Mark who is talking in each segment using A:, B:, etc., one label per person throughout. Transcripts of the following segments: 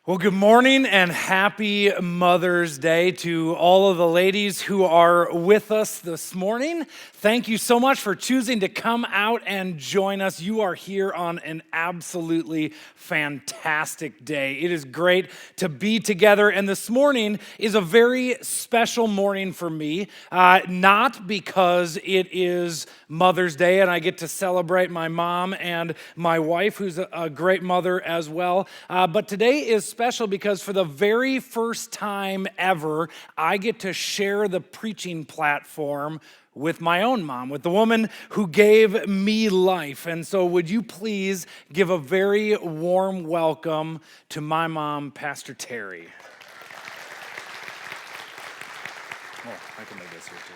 A: Well, good morning and happy Mother's Day to all of the ladies who are with us this morning. Thank you so much for choosing to come out and join us. You are here on an absolutely fantastic day. It is great to be together, and this morning is a very special morning for me, not because it is Mother's Day and I get to celebrate my mom and my wife, who's a great mother as well, but today is special because for the very first time ever, I get to share the preaching platform with my own mom, with the woman who gave me life. And so would you please give a very warm welcome to my mom, Pastor Terry. Oh, I can make this here too.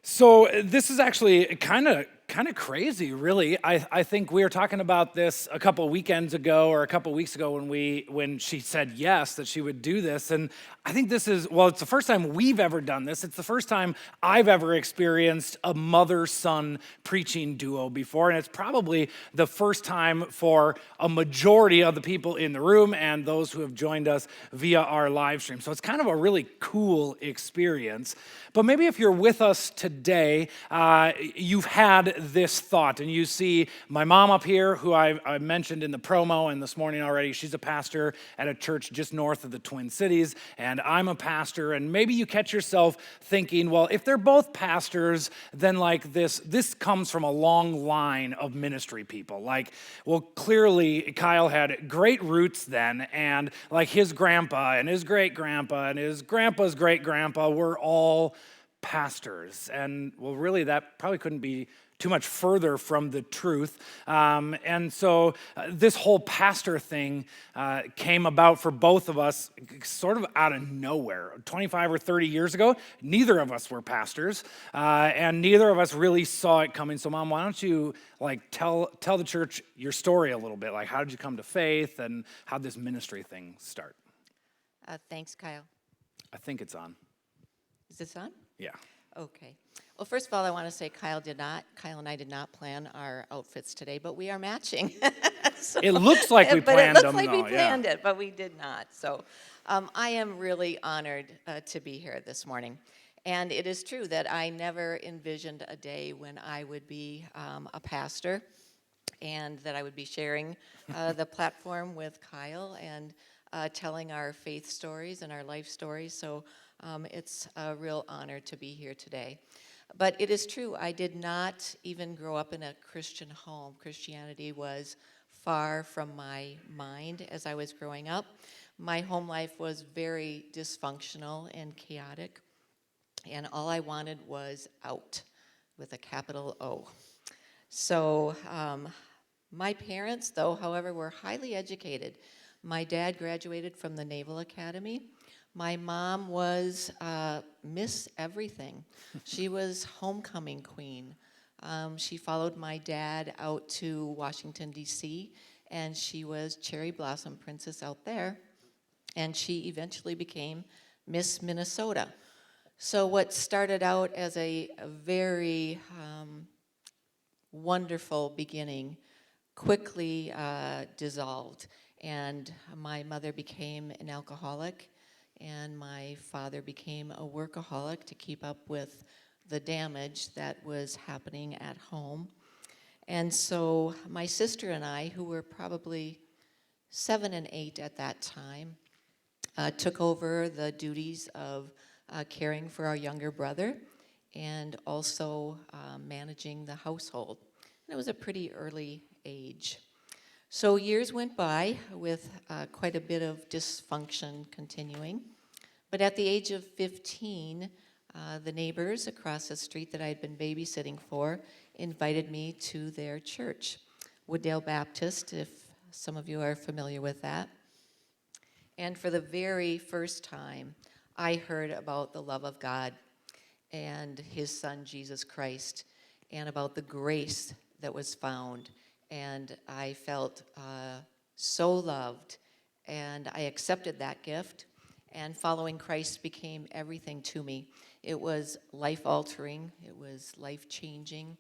A: So this is actually kind of crazy, really. I think we were talking about this a couple weekends ago or a couple weeks ago when she said yes, that she would do this. And I think this is, well, it's the first time we've ever done this. It's the first time I've ever experienced a mother-son preaching duo before. And it's probably the first time for a majority of the people in the room and those who have joined us via our live stream. So it's kind of a really cool experience. But maybe if you're with us today, you've had this thought, and you see my mom up here, who I mentioned in the promo and this morning already. She's a pastor at a church just north of the Twin Cities, and I'm a pastor. And maybe you catch yourself thinking, well, if they're both pastors, then like this comes from a long line of ministry people. Like, well, clearly Kyle had great roots then, and like his grandpa and his great grandpa and his grandpa's great grandpa were all pastors. And well, really, that probably couldn't be too much further from the truth. And so this whole pastor thing came about for both of us sort of out of nowhere. 25 or 30 years ago, neither of us were pastors, and neither of us really saw it coming. So Mom, why don't you like tell the church your story a little bit? Like, how did you come to faith, and how did this ministry thing start?
B: Thanks, Kyle.
A: I think it's on.
B: Is this on?
A: Yeah.
B: Okay. Well, first of all, I want to say Kyle and I did not plan our outfits today, but we are matching. So,
A: it looks like we planned them.
B: But it looks like we planned it, but we did not. So I am really honored to be here this morning. And it is true that I never envisioned a day when I would be a pastor and that I would be sharing the platform with Kyle and telling our faith stories and our life stories. So it's a real honor to be here today. But it is true, I did not even grow up in a Christian home. Christianity was far from my mind as I was growing up. My home life was very dysfunctional and chaotic, and all I wanted was out, with a capital O. So my parents, though, however, were highly educated. My dad graduated from the Naval Academy. My mom was Miss Everything. She was homecoming queen. She followed my dad out to Washington, D.C., and she was cherry blossom princess out there. And she eventually became Miss Minnesota. So what started out as a very wonderful beginning quickly dissolved. And my mother became an alcoholic, and my father became a workaholic to keep up with the damage that was happening at home. And so my sister and I, who were probably 7 and 8 at that time, took over the duties of caring for our younger brother and also managing the household. And it was a pretty early age. So years went by with quite a bit of dysfunction continuing. But at the age of 15, the neighbors across the street that I had been babysitting for invited me to their church, Wooddale Baptist, if some of you are familiar with that. And for the very first time, I heard about the love of God and his son, Jesus Christ, and about the grace that was found. And I felt so loved, and I accepted that gift, and following Christ became everything to me. It was life-altering, it was life-changing,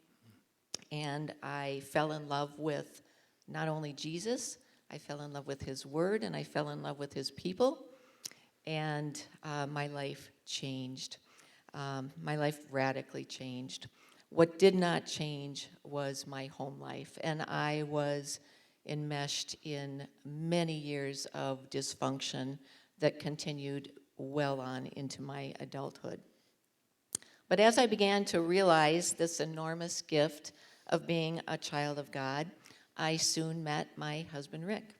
B: and I fell in love with not only Jesus, I fell in love with his word, and I fell in love with his people, and my life changed. My life radically changed. What did not change was my home life, and I was enmeshed in many years of dysfunction that continued well on into my adulthood. But as I began to realize this enormous gift of being a child of God, I soon met my husband, Rick.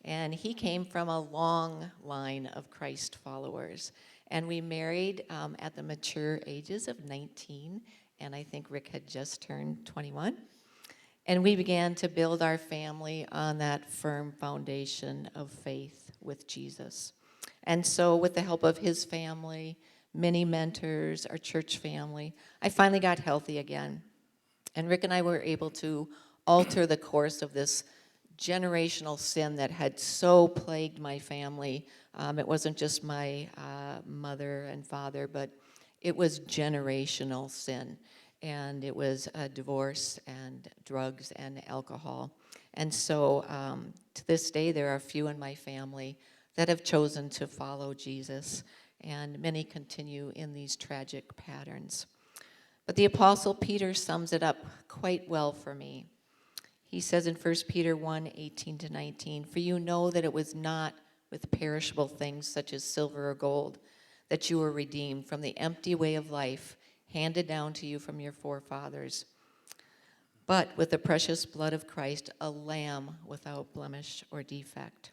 B: And he came from a long line of Christ followers. And we married at the mature ages of 19, and I think Rick had just turned 21. And we began to build our family on that firm foundation of faith with Jesus. And so, with the help of his family, many mentors, our church family, I finally got healthy again. And Rick and I were able to alter the course of this generational sin that had so plagued my family. It wasn't just my mother and father, but it was generational sin. And it was divorce and drugs and alcohol. And so to this day, there are a few in my family that have chosen to follow Jesus, and many continue in these tragic patterns. But the Apostle Peter sums it up quite well for me. He says in 1 Peter 1:18-19, "For you know that it was not with perishable things such as silver or gold that you were redeemed from the empty way of life handed down to you from your forefathers, but with the precious blood of Christ, a lamb without blemish or defect."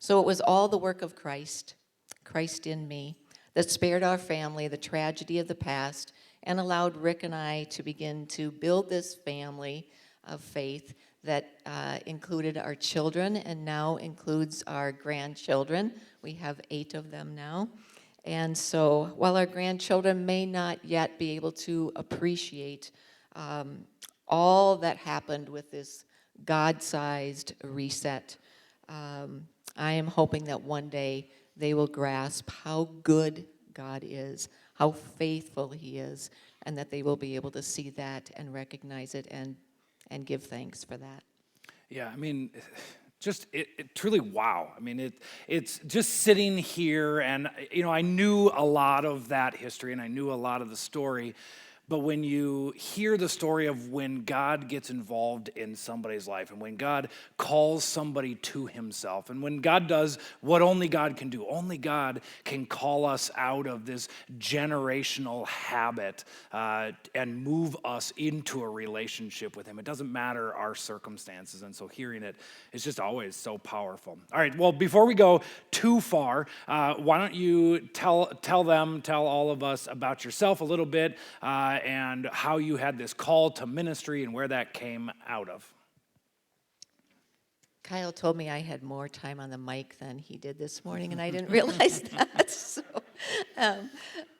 B: So it was all the work of Christ, Christ in me, that spared our family the tragedy of the past and allowed Rick and I to begin to build this family of faith that included our children and now includes our grandchildren. We have 8 of them now. And so while our grandchildren may not yet be able to appreciate all that happened with this God-sized reset, I am hoping that one day they will grasp how good God is, how faithful he is, and that they will be able to see that and recognize it and give thanks for that.
A: Yeah, I mean, just it truly wow. I mean, it's just sitting here, and I knew a lot of that history, and I knew a lot of the story. But when you hear the story of when God gets involved in somebody's life, and when God calls somebody to himself, and when God does what only God can do, only God can call us out of this generational habit and move us into a relationship with him. It doesn't matter our circumstances, and so hearing it is just always so powerful. All right, well, before we go too far, why don't you tell all of us about yourself a little bit, and how you had this call to ministry and where that came out of.
B: Kyle told me I had more time on the mic than he did this morning, and I didn't realize that.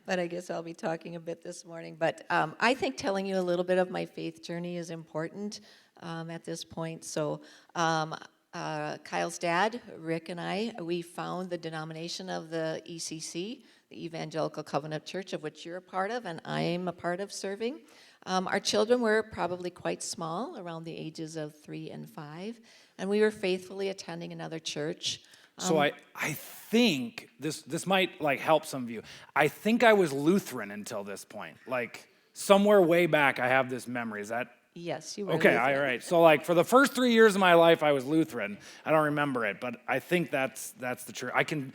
B: But I guess I'll be talking a bit this morning. But I think telling you a little bit of my faith journey is important at this point. So Kyle's dad, Rick, and we found the denomination of the ECC, the Evangelical Covenant Church, of which you're a part of, and I'm a part of serving. Our children were probably quite small, around the ages of 3 and 5, and we were faithfully attending another church.
A: So I think this might help some of you. I think I was Lutheran until this point. Somewhere way back, I have this memory. Is that?
B: Yes, you were.
A: Okay,
B: Lutheran.
A: all right. So for the first 3 years of my life, I was Lutheran. I don't remember it, but I think that's the church.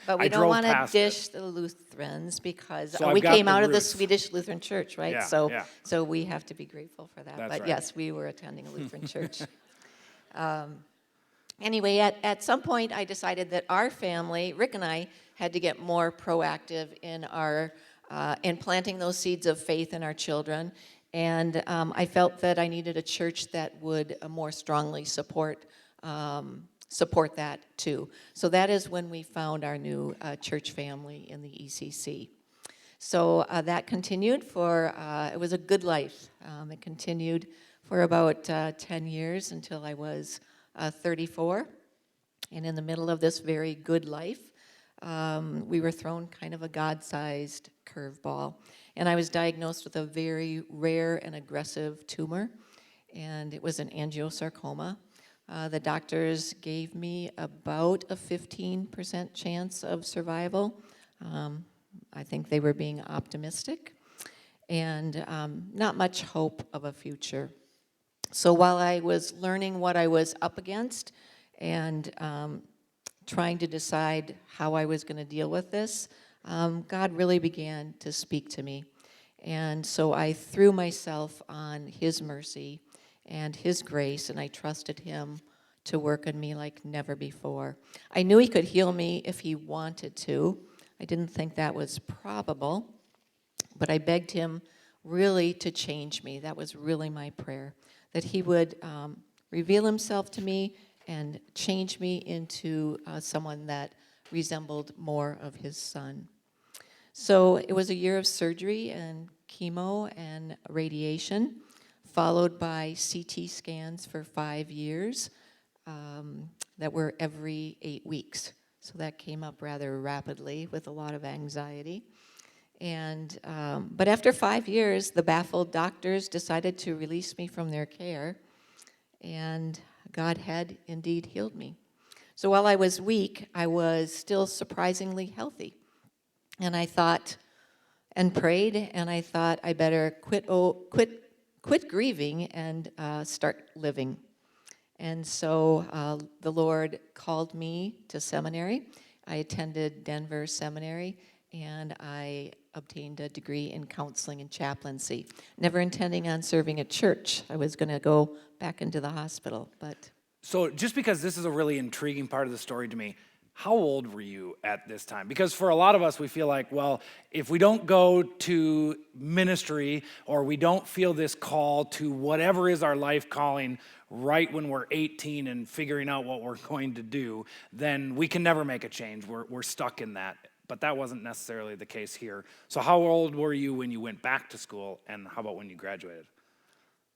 B: But we don't want to dish the Lutherans because we came out of the Swedish Lutheran Church, right?
A: Yeah.
B: So we have to be grateful for that.
A: That's
B: but
A: right.
B: Yes, we were attending a Lutheran church. Anyway, at some point, I decided that our family, Rick and I, had to get more proactive in planting those seeds of faith in our children. And I felt that I needed a church that would more strongly support that too. So that is when we found our new church family in the ECC. So that continued it was a good life. It continued for about 10 years until I was 34. And in the middle of this very good life, we were thrown kind of a God-sized curveball. And I was diagnosed with a very rare and aggressive tumor, and it was an angiosarcoma. The doctors gave me about a 15% chance of survival. I think they were being optimistic, and not much hope of a future. So while I was learning what I was up against and trying to decide how I was going to deal with this, God really began to speak to me. And so I threw myself on His mercy and His grace, and I trusted Him to work on me like never before. I knew He could heal me if He wanted to. I didn't think that was probable, but I begged Him really to change me. That was really my prayer, that He would reveal Himself to me and change me into someone that resembled more of His Son. So it was a year of surgery and chemo and radiation, followed by CT scans for 5 years that were every 8 weeks. So that came up rather rapidly with a lot of anxiety. And but after 5 years, the baffled doctors decided to release me from their care, and God had indeed healed me. So while I was weak, I was still surprisingly healthy. And I thought and prayed, and I thought I better quit grieving and start living. And so the Lord called me to seminary. I attended Denver Seminary, and I obtained a degree in counseling and chaplaincy. Never intending on serving at church. I was going to go back into the hospital, but...
A: So just because this is a really intriguing part of the story to me, how old were you at this time? Because for a lot of us, we feel like, well, if we don't go to ministry or we don't feel this call to whatever is our life calling right when we're 18 and figuring out what we're going to do, then we can never make a change. We're stuck in that. But that wasn't necessarily the case here. So how old were you when you went back to school, and how about when you graduated?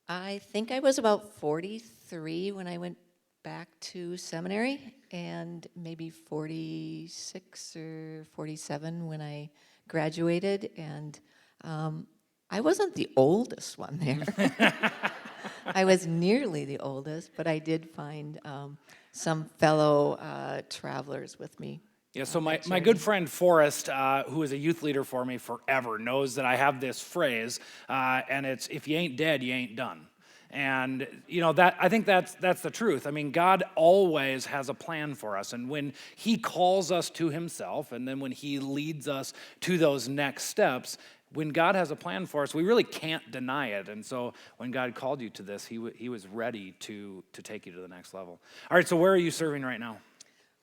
B: I think I was about 43 when I went back to seminary, and maybe 46 or 47 when I graduated, and I wasn't the oldest one there. I was nearly the oldest, but I did find some fellow travelers with me.
A: Yeah, so my good friend Forrest, who is a youth leader for me forever, knows that I have this phrase, and it's, if you ain't dead, you ain't done. And, you know, that I think that's the truth. I mean, God always has a plan for us. And when He calls us to Himself, and then when He leads us to those next steps, when God has a plan for us, we really can't deny it. And so when God called you to this, He was ready to take you to the next level. All right, so where are you serving right now?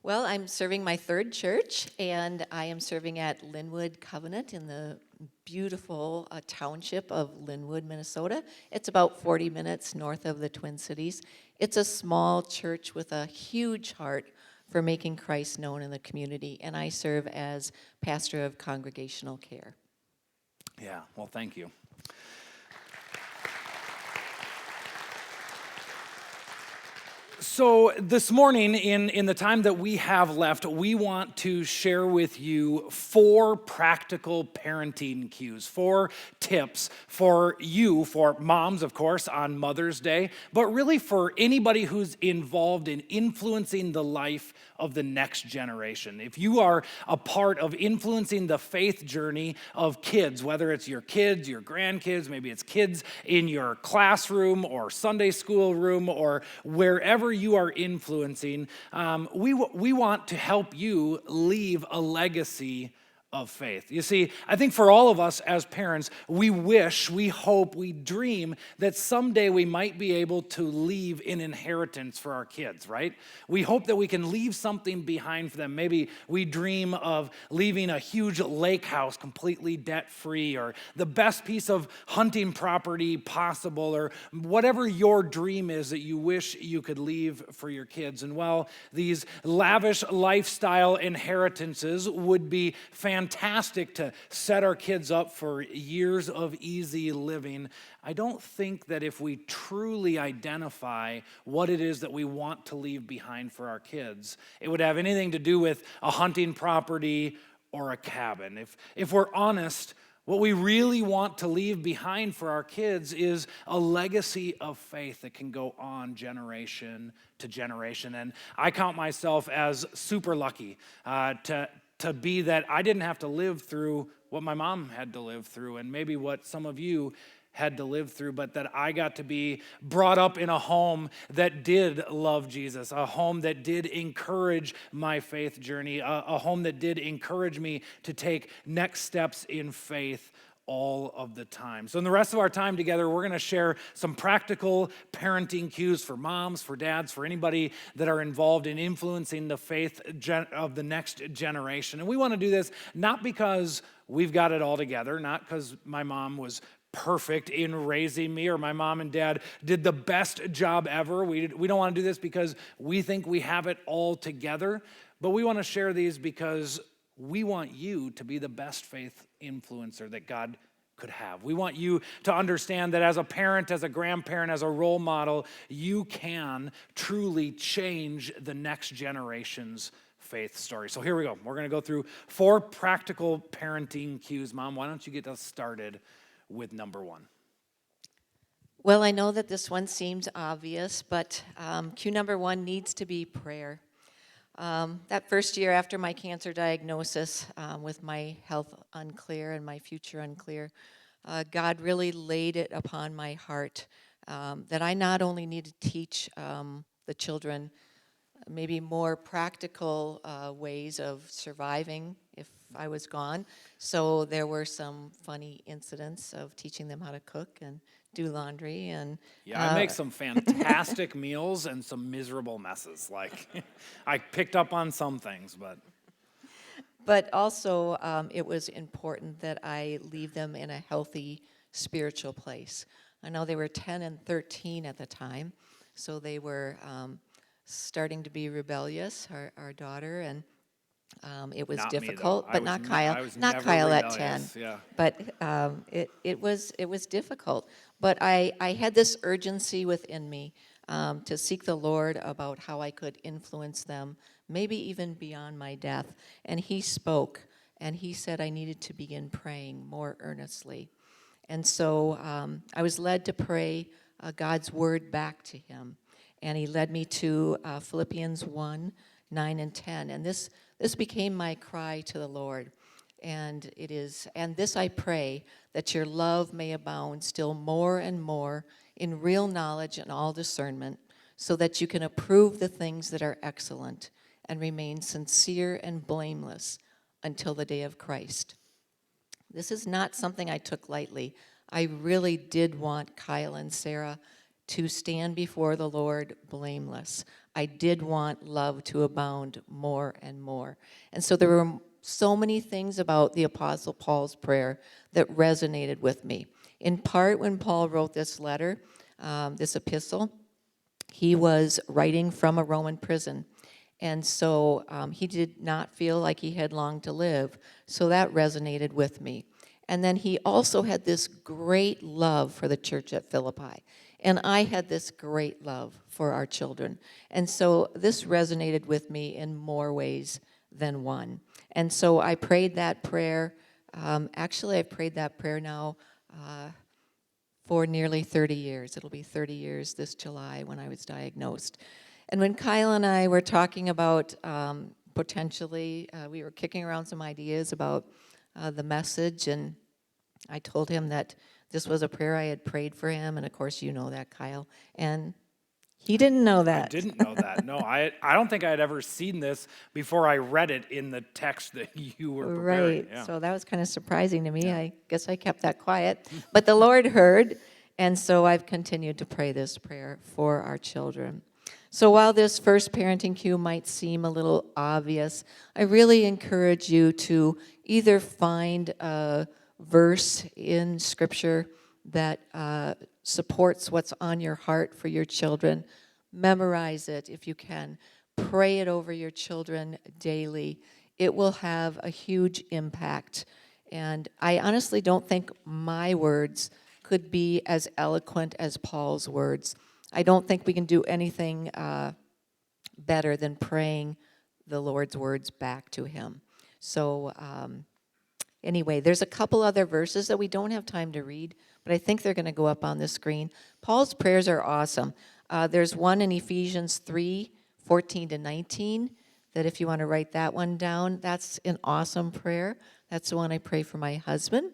B: Well, I'm serving my third church, and I am serving at Linwood Covenant in the beautiful township of Linwood, Minnesota. It's about 40 minutes north of the Twin Cities. It's a small church with a huge heart for making Christ known in the community, and I serve as pastor of congregational care.
A: Yeah, well, thank you. So this morning, in the time that we have left, we want to share with you 4 practical parenting cues, 4 tips for you, for moms, of course, on Mother's Day, but really for anybody who's involved in influencing the life of the next generation. If you are a part of influencing the faith journey of kids, whether it's your kids, your grandkids, maybe it's kids in your classroom or Sunday school room or wherever you are influencing, we want to help you leave a legacy of faith. You see, I think for all of us as parents, we wish, we hope, we dream that someday we might be able to leave an inheritance for our kids, right? We hope that we can leave something behind for them. Maybe we dream of leaving a huge lake house completely debt-free, or the best piece of hunting property possible, or whatever your dream is that you wish you could leave for your kids. And while these lavish lifestyle inheritances would be fantastic to set our kids up for years of easy living, I don't think that if we truly identify what it is that we want to leave behind for our kids, it would have anything to do with a hunting property or a cabin. If we're honest, What we really want to leave behind for our kids is a legacy of faith that can go on generation to generation. And I count myself as super lucky to be that I didn't have to live through what my mom had to live through, and maybe what some of you had to live through, but that I got to be brought up in a home that did love Jesus, a home that did encourage my faith journey, a home that did encourage me to take next steps in faith all of the time. So in the rest of our time together, we're going to share some practical parenting cues for moms, for dads, for anybody that are involved in influencing the faith of the next generation. And we want to do this not because we've got it all together, not because my mom was perfect in raising me, or my mom and dad did the best job ever. We don't want to do this because we think we have it all together, but we want to share these because we want you to be the best faith influencer that God could have. We want you to understand that as a parent, as a grandparent, as a role model, you can truly change the next generation's faith story. So here we go. We're going to go through 4 practical parenting cues. Mom, why don't you get us started with number 1?
B: Well, I know that this one seems obvious, but cue number 1 needs to be prayer. That first year after my cancer diagnosis, with my health unclear and my future unclear, God really laid it upon my heart that I not only need to teach the children maybe more practical ways of surviving if I was gone. So there were some funny incidents of teaching them how to cook and do laundry. And
A: yeah, I make some fantastic meals and some miserable messes. Like, I picked up on some things,
B: but also it was important that I leave them in a healthy spiritual place. I know they were 10 and 13 at the time, so they were starting to be rebellious, our daughter, and it was
A: not
B: difficult,
A: me,
B: but
A: though.
B: not Kyle.
A: I was
B: Not
A: never
B: Kyle at
A: rebellious,
B: 10.
A: yeah.
B: But it was difficult. But I had this urgency within me to seek the Lord about how I could influence them, maybe even beyond my death. And He spoke, and He said I needed to begin praying more earnestly. And so I was led to pray God's word back to Him. And He led me to Philippians 1, 9 and 10. And this became my cry to the Lord. And it is, and this I pray, that your love may abound still more and more in real knowledge and all discernment, so that you can approve the things that are excellent and remain sincere and blameless until the day of Christ. This is not something I took lightly. I really did want Kyle and Sarah to stand before the Lord blameless. I did want love to abound more and more. And so there were so many things about the Apostle Paul's prayer that resonated with me. In part, when Paul wrote this letter, this epistle, he was writing from a Roman prison. And so he did not feel like he had long to live. So that resonated with me. And then he also had this great love for the church at Philippi. And I had this great love for our children. And so this resonated with me in more ways than one. And so I prayed that prayer. Actually, I've prayed that prayer now for nearly 30 years. It'll be 30 years this July when I was diagnosed. And when Kyle and I were talking about potentially, we were kicking around some ideas about the message, and I told him that this was a prayer I had prayed for him, and of course you know that, Kyle, and he didn't know that.
A: I didn't know that. No, I don't think I had ever seen this before I read it in the text that you were preparing.
B: Right,
A: Yeah.
B: so that was kind of surprising to me. I guess I kept that quiet, but the Lord heard, and so I've continued to pray this prayer for our children. So while this first parenting cue might seem a little obvious, I really encourage you to either find a verse in Scripture that supports what's on your heart for your children. Memorize it if you can. Pray it over your children daily. It will have a huge impact. And I honestly don't think my words could be as eloquent as Paul's words. I don't think we can do anything better than praying the Lord's words back to him. So Anyway, there's a couple other verses that we don't have time to read, but I think they're going to go up on the screen. Paul's prayers are awesome. There's one in Ephesians 3:14-19, that if you want to write that one down, that's an awesome prayer. That's the one I pray for my husband.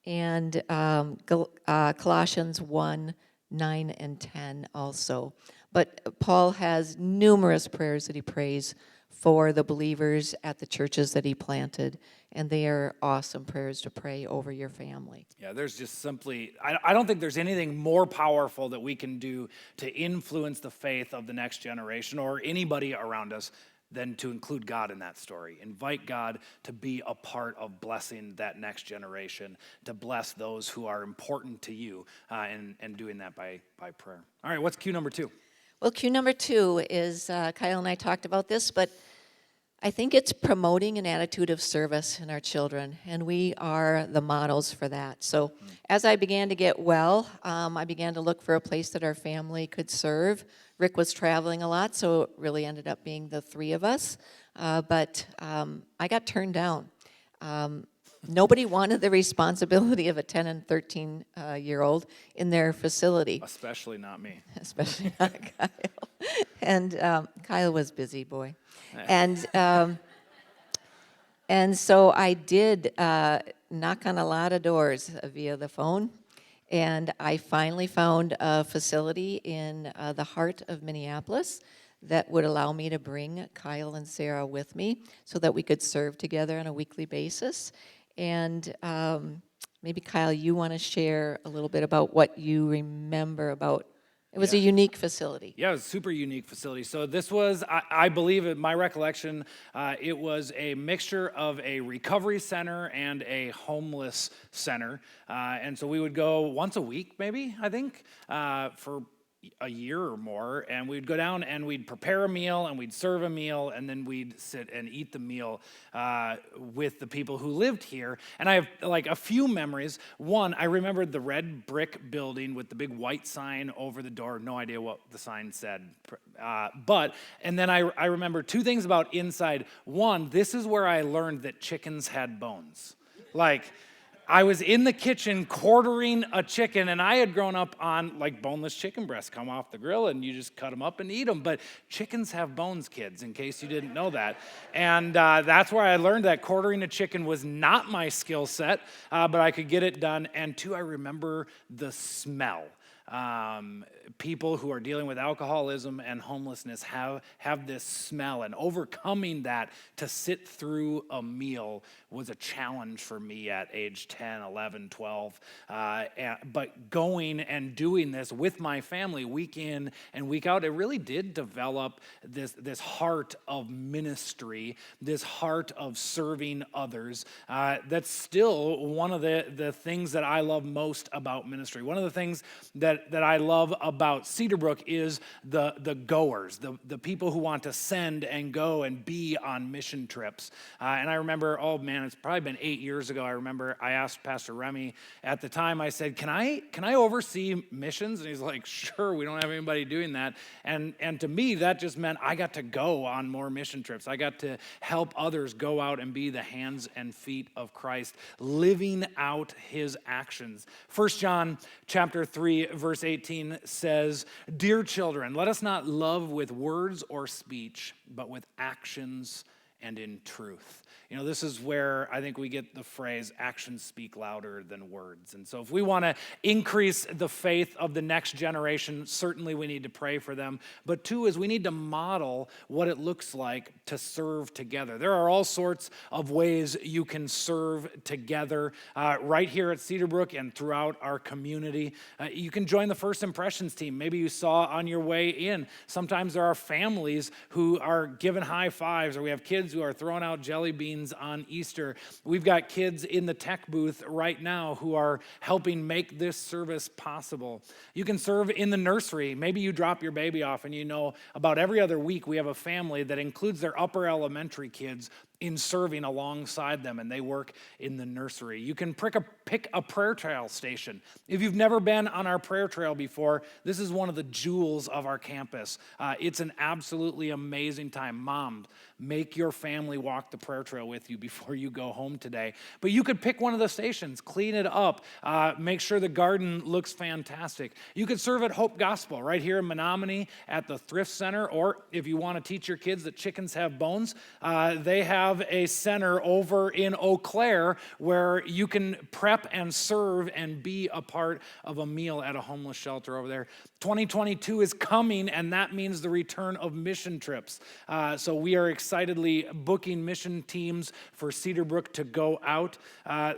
B: And Colossians 1:9-10 also. But Paul has numerous prayers that he prays for the believers at the churches that he planted, and they are awesome prayers to pray over your family.
A: Yeah, there's just simply, I don't think there's anything more powerful that we can do to influence the faith of the next generation or anybody around us than to include God in that story. Invite God to be a part of blessing that next generation, to bless those who are important to you, and doing that by prayer. All right, what's cue number 2?
B: Well, cue number 2 is, Kyle and I talked about this, but I think it's promoting an attitude of service in our children, and we are the models for that. So as I began to get well, I began to look for a place that our family could serve. Rick was traveling a lot, so it really ended up being the 3 of us. But I got turned down. Nobody wanted the responsibility of a 10 and 13-year-old in their facility.
A: Especially not me.
B: Especially not Kyle. And Kyle was busy, boy. And so I did knock on a lot of doors via the phone, and I finally found a facility in the heart of Minneapolis that would allow me to bring Kyle and Sarah with me so that we could serve together on a weekly basis. And maybe, Kyle, you want to share a little bit about what you remember about. It was a unique facility.
A: Yeah, it was a super unique facility. So this was, I believe, in my recollection, it was a mixture of a recovery center and a homeless center. And so we would go once a week, maybe, I think, for a year or more, and we'd go down and we'd prepare a meal and we'd serve a meal, and then we'd sit and eat the meal with the people who lived here. And I have like a few memories. One, I remembered the red brick building with the big white sign over the door. No idea what the sign said. And then I remember 2 things about inside. One, this is where I learned that chickens had bones. Like, I was in the kitchen quartering a chicken, and I had grown up on like boneless chicken breasts come off the grill and you just cut them up and eat them. But chickens have bones, kids, in case you didn't know that. And that's where I learned that quartering a chicken was not my skill set, but I could get it done. And 2, I remember the smell. People who are dealing with alcoholism and homelessness have this smell, and overcoming that to sit through a meal was a challenge for me at age 10, 11, 12. But going and doing this with my family week in and week out, it really did develop this heart of ministry, this heart of serving others. That's still one of the things that I love most about ministry. One of the things that I love about Cedarbrook is the goers, the people who want to send and go and be on mission trips. And I remember, oh man, it's probably been 8 years ago. I remember I asked Pastor Remy at the time, I said, can I oversee missions? And he's like, sure, we don't have anybody doing that. And to me, that just meant I got to go on more mission trips. I got to help others go out and be the hands and feet of Christ, living out his actions. 1 John chapter 3, verse 18 says, "Dear children, let us not love with words or speech, but with actions and in truth." You know, this is where I think we get the phrase, actions speak louder than words. And so if we want to increase the faith of the next generation, certainly we need to pray for them. But 2 is we need to model what it looks like to serve together. There are all sorts of ways you can serve together right here at Cedarbrook and throughout our community. You can join the First Impressions team. Maybe you saw on your way in. Sometimes there are families who are giving high fives, or we have kids who are throwing out jelly beans on Easter. We've got kids in the tech booth right now who are helping make this service possible. You can serve in the nursery. Maybe you drop your baby off and you know about every other week we have a family that includes their upper elementary kids in serving alongside them, and they work in the nursery. You can pick a prayer trail station. If you've never been on our prayer trail before, this is one of the jewels of our campus. It's an absolutely amazing time. Mom, make your family walk the prayer trail with you before you go home today. But you could pick one of the stations, clean it up, make sure the garden looks fantastic. You could serve at Hope Gospel right here in Menominee at the Thrift Center, or if you want to teach your kids that chickens have bones, they have a center over in Eau Claire where you can prep and serve and be a part of a meal at a homeless shelter over there. 2022 is coming, and that means the return of mission trips. So we are excitedly booking mission teams for Cedarbrook to go out.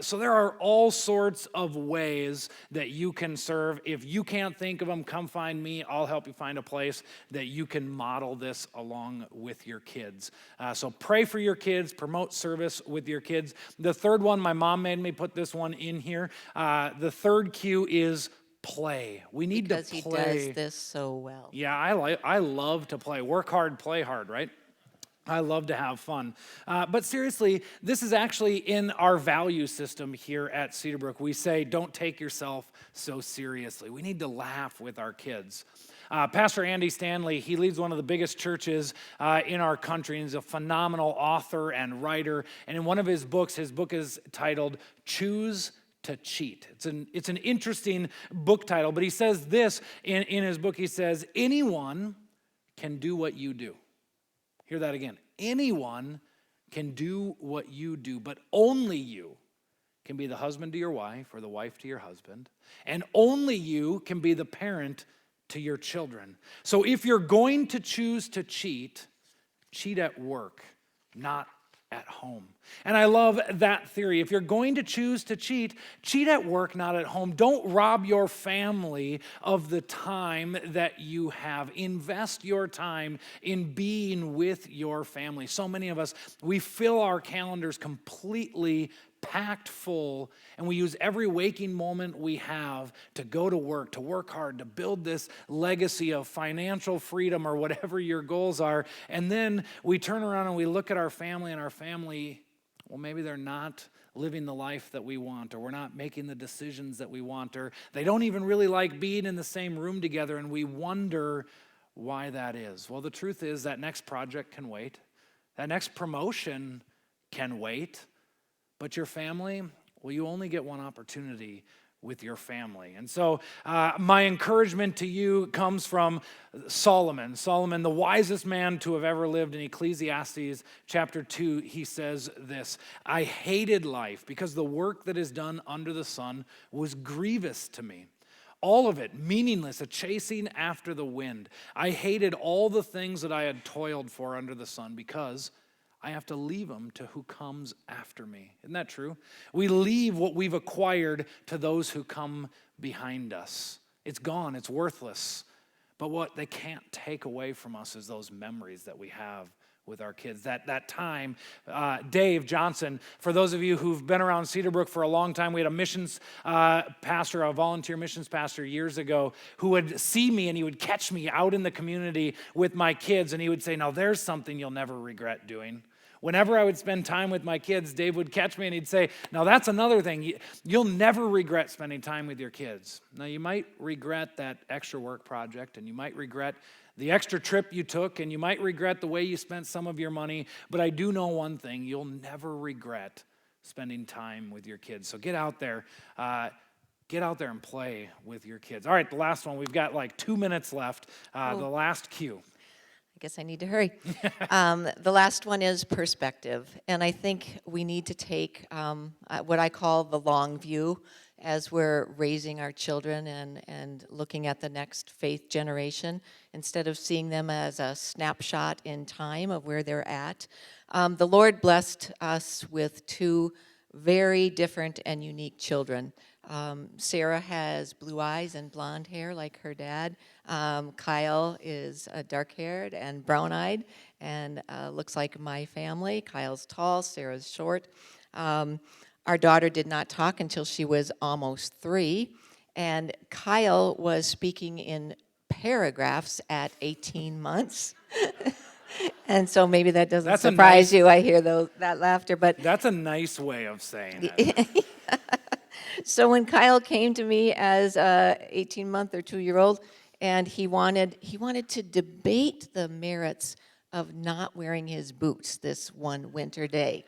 A: So there are all sorts of ways that you can serve. If you can't think of them, come find me. I'll help you find a place that you can model this along with your kids. So pray for your kids, promote service with your kids. The third one, my mom made me put this one in here. The third cue is play. We need
B: Because
A: to
B: he
A: play.
B: does this so well.
A: Yeah, I love to play. Work hard, play hard, right? I love to have fun. But seriously, this is actually in our value system here at Cedarbrook. We say, don't take yourself so seriously. We need to laugh with our kids. Pastor Andy Stanley, he leads one of the biggest churches in our country. He's a phenomenal author and writer. And in one of his book is titled Choose to Cheat. It's an interesting book title, but he says this in his book. He says, anyone can do what you do. Hear that again. Anyone can do what you do, but only you can be the husband to your wife or the wife to your husband, and only you can be the parent to your children. So if you're going to choose to cheat, cheat at work, not at home. And I love that theory. If you're going to choose to cheat, cheat at work, not at home. Don't rob your family of the time that you have. Invest your time in being with your family. So many of us, we fill our calendars completely packed full, and we use every waking moment we have to go to work hard, to build this legacy of financial freedom or whatever your goals are. And then we turn around and we look at our family, and our family, well, maybe they're not living the life that we want, or we're not making the decisions that we want, or they don't even really like being in the same room together, and we wonder why that is. Well, the truth is that next project can wait. That next promotion can wait. But your family, well, you only get one opportunity with your family. And so my encouragement to you comes from Solomon. Solomon, the wisest man to have ever lived. In Ecclesiastes chapter 2, he says this: I hated life because the work that is done under the sun was grievous to me. All of it meaningless, a chasing after the wind. I hated all the things that I had toiled for under the sun because I have to leave them to who comes after me. Isn't that true? We leave what we've acquired to those who come behind us. It's gone, it's worthless. But what they can't take away from us is those memories that we have with our kids. That time, Dave Johnson, for those of you who've been around Cedarbrook for a long time, we had a missions pastor, a volunteer missions pastor years ago, who would see me and he would catch me out in the community with my kids, and he would say, now there's something you'll never regret doing. Whenever I would spend time with my kids, Dave would catch me and he'd say, now that's another thing. You'll never regret spending time with your kids. Now you might regret that extra work project, and you might regret the extra trip you took, and you might regret the way you spent some of your money, but I do know one thing: you'll never regret spending time with your kids. So get out there and play with your kids. All right, the last one. We've got like 2 minutes left. The last cue.
B: I guess I need to hurry. The last one is perspective. And I think we need to take what I call the long view as we're raising our children and looking at the next faith generation, instead of seeing them as a snapshot in time of where they're at. The Lord blessed us with two very different and unique children. Sarah has blue eyes and blonde hair like her dad. Kyle is dark-haired and brown-eyed and looks like my family. Kyle's tall, Sarah's short. Our daughter did not talk until she was almost 3, and Kyle was speaking in paragraphs at 18 months. And so maybe that doesn't
A: That's a
B: surprise
A: nice-
B: you. I hear that laughter, but
A: That's a nice way of saying it.
B: so when Kyle came to me as a 18-month or 2-year-old, and he wanted to debate the merits of not wearing his boots this one winter day,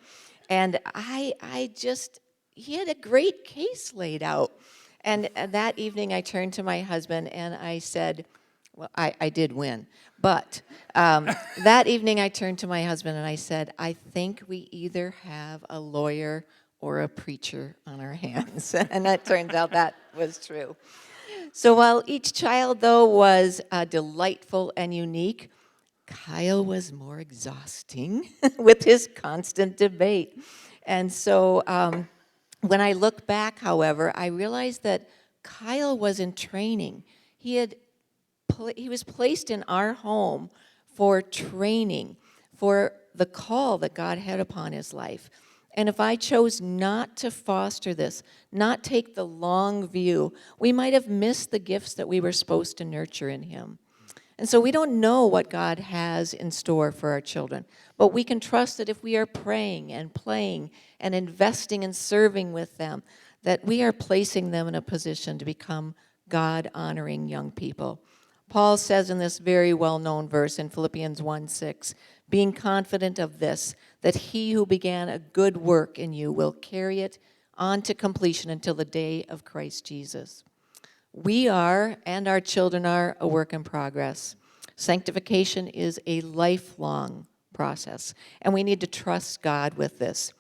B: and I just he had a great case laid out, and that evening I turned to my husband and I said, well, I did win, but that evening I turned to my husband and I said, I think we either have a lawyer or a preacher on our hands. And it turns out that was true. So while each child, though, was delightful and unique, Kyle was more exhausting with his constant debate. And so when I look back, however, I realized that Kyle was in training. He was placed in our home for training, for the call that God had upon his life. And if I chose not to foster this, not take the long view, we might have missed the gifts that we were supposed to nurture in him. And so we don't know what God has in store for our children, but we can trust that if we are praying and playing and investing and serving with them, that we are placing them in a position to become God-honoring young people. Paul says in this very well-known verse in Philippians 1:6, being confident of this, that he who began a good work in you will carry it on to completion until the day of Christ Jesus. We are, and our children are, a work in progress. Sanctification is a lifelong process, and we need to trust God with this.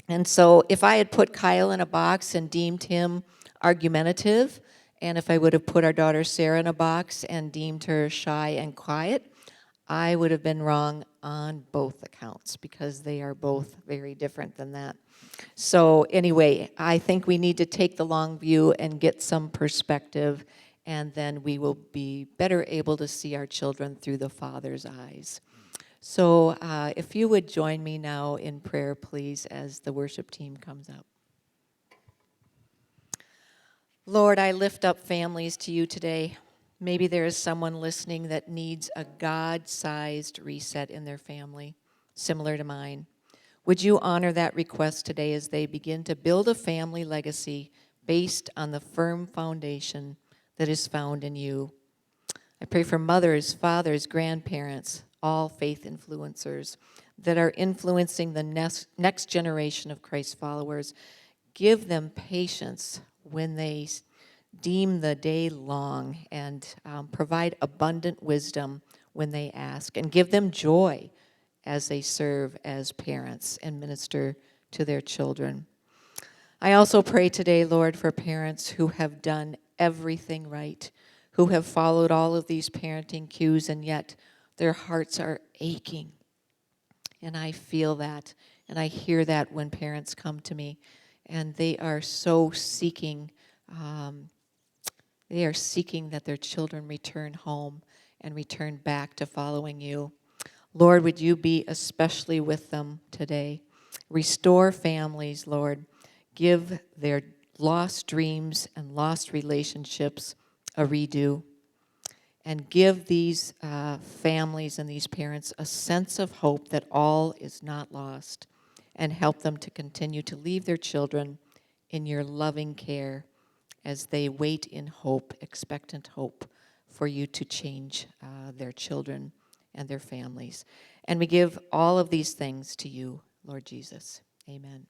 B: And so if I had put Kyle in a box and deemed him argumentative, and if I would have put our daughter Sarah in a box and deemed her shy and quiet, I would have been wrong on both accounts because they are both very different than that. So anyway, I think we need to take the long view and get some perspective, and then we will be better able to see our children through the Father's eyes. So if you would join me now in prayer, please, as the worship team comes up. Lord, I lift up families to you today. Maybe there is someone listening that needs a God-sized reset in their family, similar to mine. Would you honor that request today as they begin to build a family legacy based on the firm foundation that is found in you? I pray for mothers, fathers, grandparents, all faith influencers that are influencing the next generation of Christ followers. Give them patience when they deem the day long, and provide abundant wisdom when they ask, and give them joy as they serve as parents and minister to their children. I also pray today, Lord, for parents who have done everything right, who have followed all of these parenting cues, and yet their hearts are aching. And I feel that, and I hear that when parents come to me, and they are so seeking, that their children return home and return back to following you. Lord, would you be especially with them today? Restore families, Lord. Give their lost dreams and lost relationships a redo. And give these families and these parents a sense of hope that all is not lost. And help them to continue to leave their children in your loving care as they wait in hope, expectant hope, for you to change their children and their families. And we give all of these things to you, Lord Jesus. Amen.